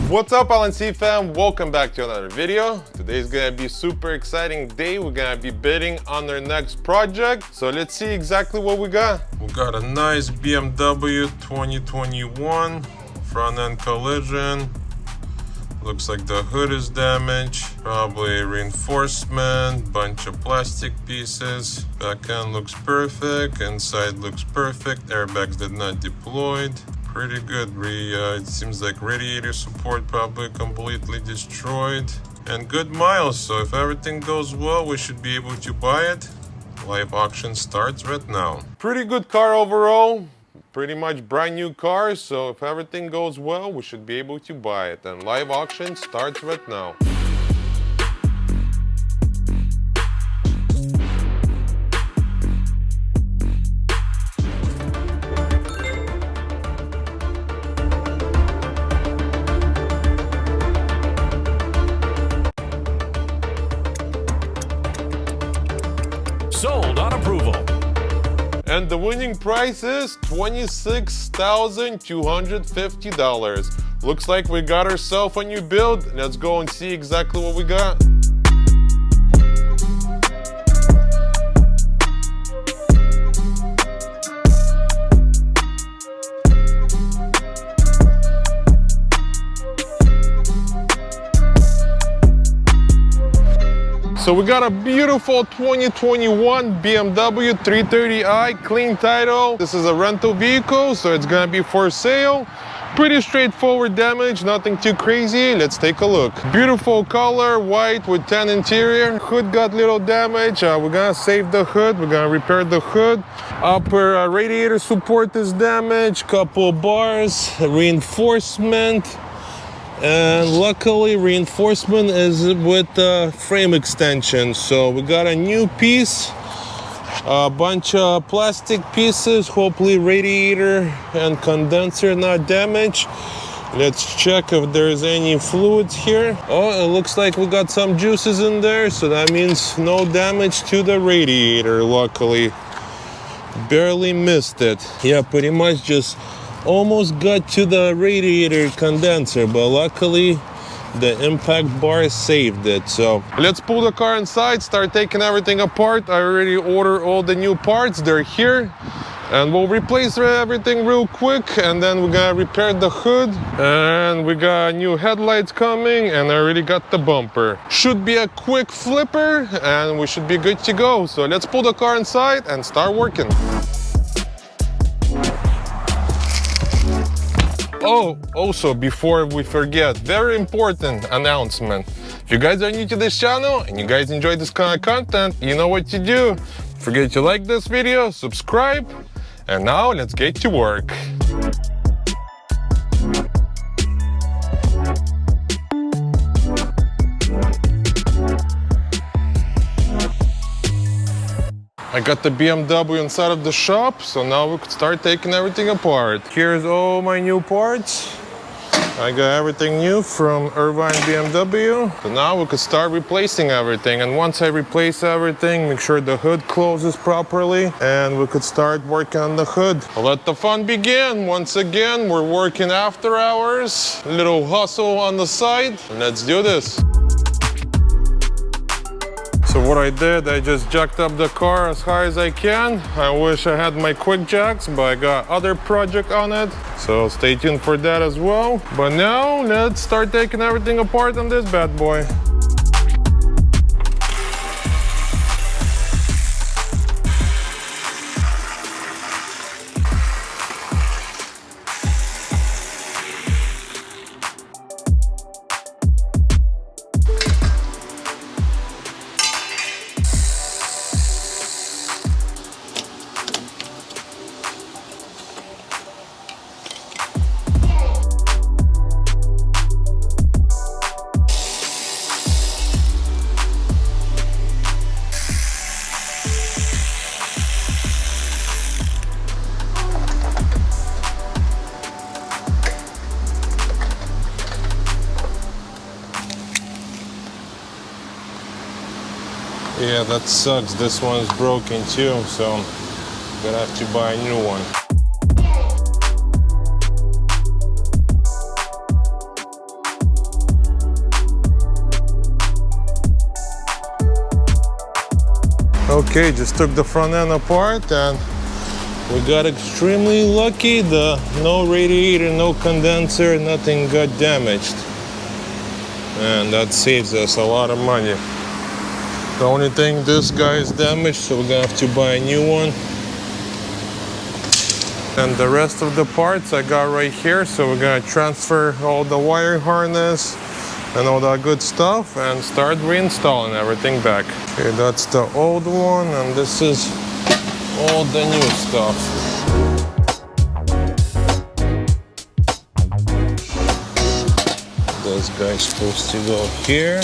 What's up, LNC fam? Welcome back to another video. Today's gonna be a super exciting day. We're gonna be bidding on our next project. So let's see exactly what we got. We got a nice BMW 2021 front end collision. Looks like the hood is damaged, probably reinforcement, bunch of plastic pieces. Back end looks perfect, inside looks perfect. Airbags did not deploy. Pretty good. It seems like radiator support probably completely destroyed. And good miles, so if everything goes well, we should be able to buy it. Live auction starts right now. Pretty good car overall. Pretty much brand new car, so if everything goes well, we should be able to buy it. And live auction starts right now. Sold on approval. And the winning price is $26,250. Looks like we got ourselves a new build. Let's go and see exactly what we got. So we got a beautiful 2021 BMW 330i, clean title. This is a rental vehicle, so it's gonna be for sale. Pretty straightforward damage, nothing too crazy. Let's take a look. Beautiful color, white with tan interior. Hood got little damage. We're gonna save the hood. We're gonna repair the hood. Upper radiator support is damaged. Couple bars, reinforcement. And luckily reinforcement is with the frame extension, so we got a new piece, a bunch of plastic pieces, hopefully radiator and condenser not damaged. Let's check if there's any fluids here. Oh, it looks like we got some juices in there, so that means no damage to the radiator, luckily. Barely missed it. Yeah, pretty much just almost got to the radiator condenser, but luckily the impact bar saved it. So let's pull the car inside, start taking everything apart. I already ordered all the new parts, they're here, and we'll replace everything real quick, and then we're gonna repair the hood, and we got new headlights coming, and I already got the bumper. Should be a quick flipper and we should be good to go. So let's pull the car inside and start working. Oh, also, before we forget, very important announcement. If you guys are new to this channel and you guys enjoy this kind of content, you know what to do. Don't forget to like this video, subscribe, and now let's get to work. I got the BMW inside of the shop, so now we could start taking everything apart. Here's all my new parts. I got everything new from Irvine BMW. So now we could start replacing everything. And once I replace everything, make sure the hood closes properly, and we could start working on the hood. Let the fun begin. Once again, we're working after hours. A little hustle on the side. Let's do this. So what I did, I just jacked up the car as high as I can. I wish I had my quick jacks, but I got other project on it. So stay tuned for that as well. But now let's start taking everything apart on this bad boy. Yeah, that sucks. This one's broken too, so I'm gonna have to buy a new one. Okay, just took the front end apart and we got extremely lucky. No radiator, no condenser, nothing got damaged. And that saves us a lot of money. The only thing, this guy is damaged, so we're gonna have to buy a new one. And the rest of the parts I got right here, so we're gonna transfer all the wire harness and all that good stuff and start reinstalling everything back. Okay, that's the old one, and this is all the new stuff. This guy's supposed to go here.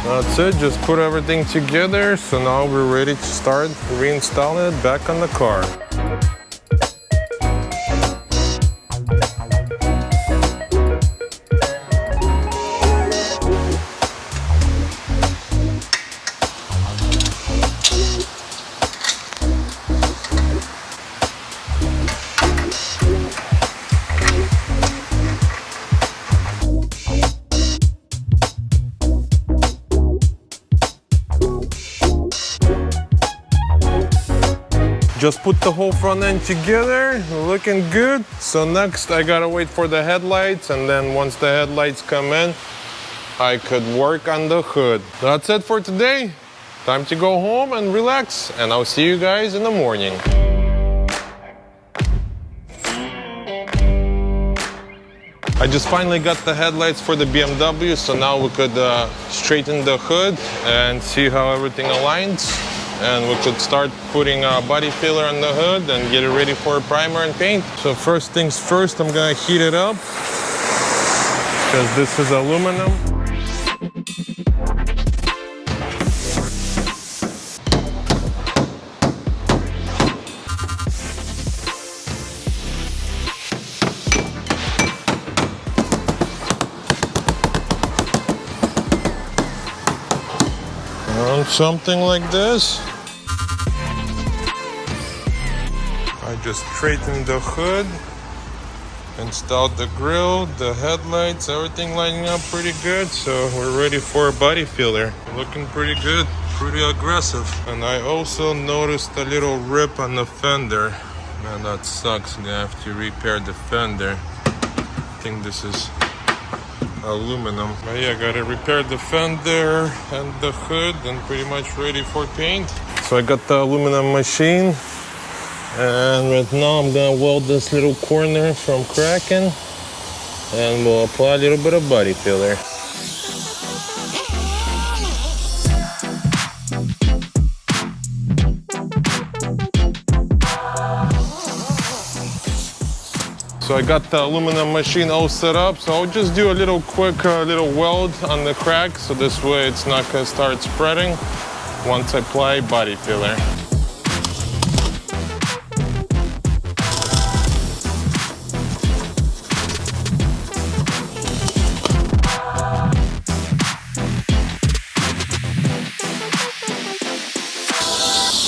That's it, just put everything together. So now we're ready to start reinstalling it back on the car. Just put the whole front end together, looking good. So next I gotta wait for the headlights, and then once the headlights come in, I could work on the hood. That's it for today. Time to go home and relax, and I'll see you guys in the morning. I just finally got the headlights for the BMW, so now we could straighten the hood and see how everything aligns. And we could start putting a body filler on the hood and get it ready for primer and paint. So first things first, I'm gonna heat it up because this is aluminum. Something like this. I just straightened the hood, installed the grille, the headlights, everything lining up pretty good. So we're ready for a body filler. Looking pretty good, pretty aggressive. And I also noticed a little rip on the fender. Man, that sucks. I'm gonna have to repair the fender. I think this is aluminum. But yeah, gotta repair the fender and the hood and pretty much ready for paint. So I got the aluminum machine, and right now I'm gonna weld this little corner from cracking, and we'll apply a little bit of body filler. So I got the aluminum machine all set up, so I'll just do a little quick little weld on the crack, so this way it's not gonna start spreading once I apply body filler.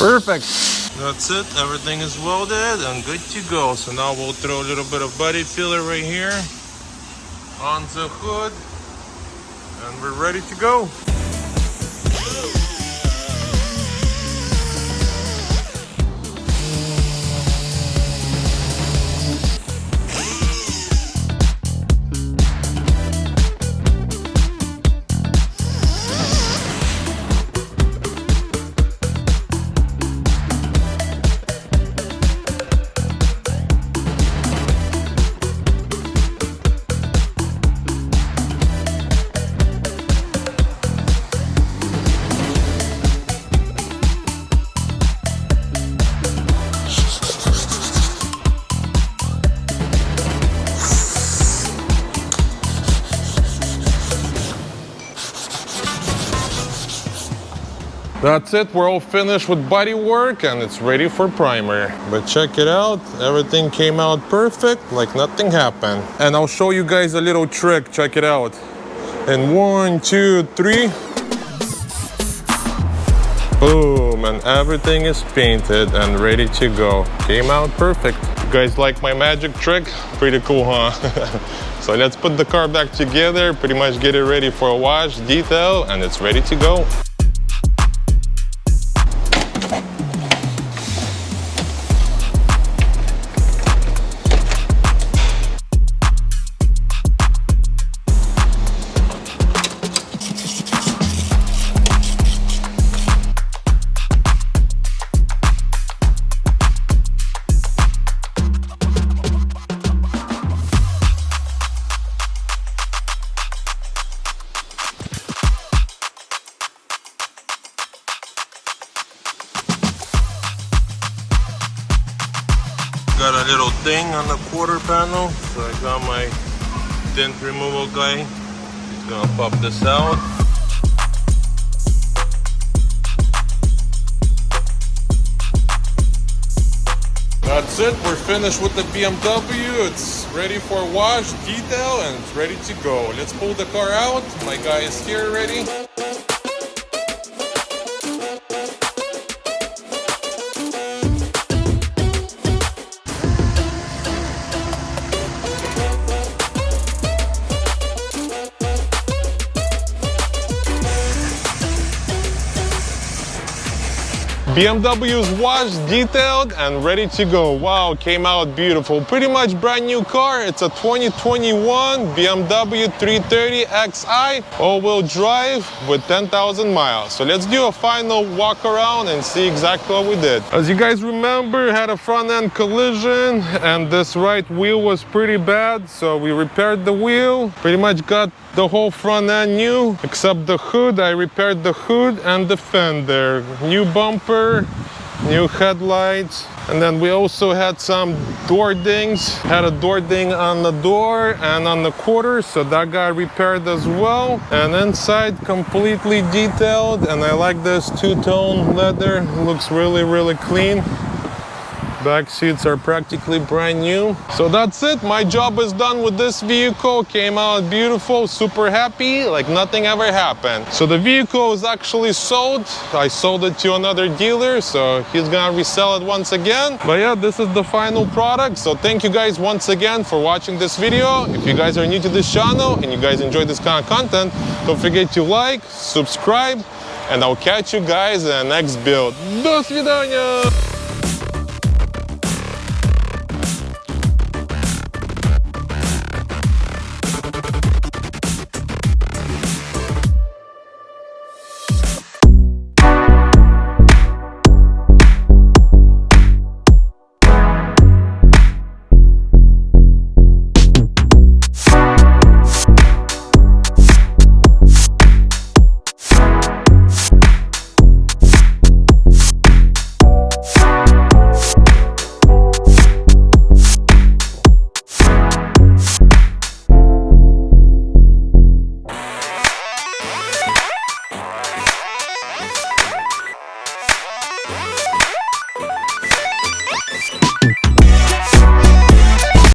Perfect. That's it, everything is welded and good to go. So now we'll throw a little bit of body filler right here on the hood, and we're ready to go. That's it, we're all finished with body work and it's ready for primer. But check it out, everything came out perfect, like nothing happened. And I'll show you guys a little trick, check it out. And 1, 2, 3. Boom, and everything is painted and ready to go. Came out perfect. You guys like my magic trick? Pretty cool, huh? So let's put the car back together, pretty much get it ready for a wash, detail, and it's ready to go. Got a little ding on the quarter panel, so I got my dent removal guy. He's gonna pop this out. That's it, we're finished with the BMW. It's ready for wash, detail, and it's ready to go. Let's pull the car out. My guy is here already. BMW is washed, detailed, and ready to go. Wow, came out beautiful. Pretty much brand new car. It's a 2021 BMW 330xi all-wheel drive with 10,000 miles. So let's do a final walk around and see exactly what we did. As you guys remember, had a front-end collision and this right wheel was pretty bad. So we repaired the wheel. Pretty much got the whole front end new, except the hood. I repaired the hood and the fender. New bumper, new headlights. And then we also had some door dings. Had a door ding on the door and on the quarter, so that got repaired as well. And inside completely detailed, and I like this two-tone leather. Looks really, really clean. Back seats are practically brand new. So that's it. My job is done with this vehicle. Came out beautiful, super happy, like nothing ever happened. So the vehicle is actually sold. I sold it to another dealer, so he's gonna resell it once again. But yeah, this is the final product. So thank you guys once again for watching this video. If you guys are new to this channel and you guys enjoy this kind of content, don't forget to like, subscribe, and I'll catch you guys in the next build. До свидания!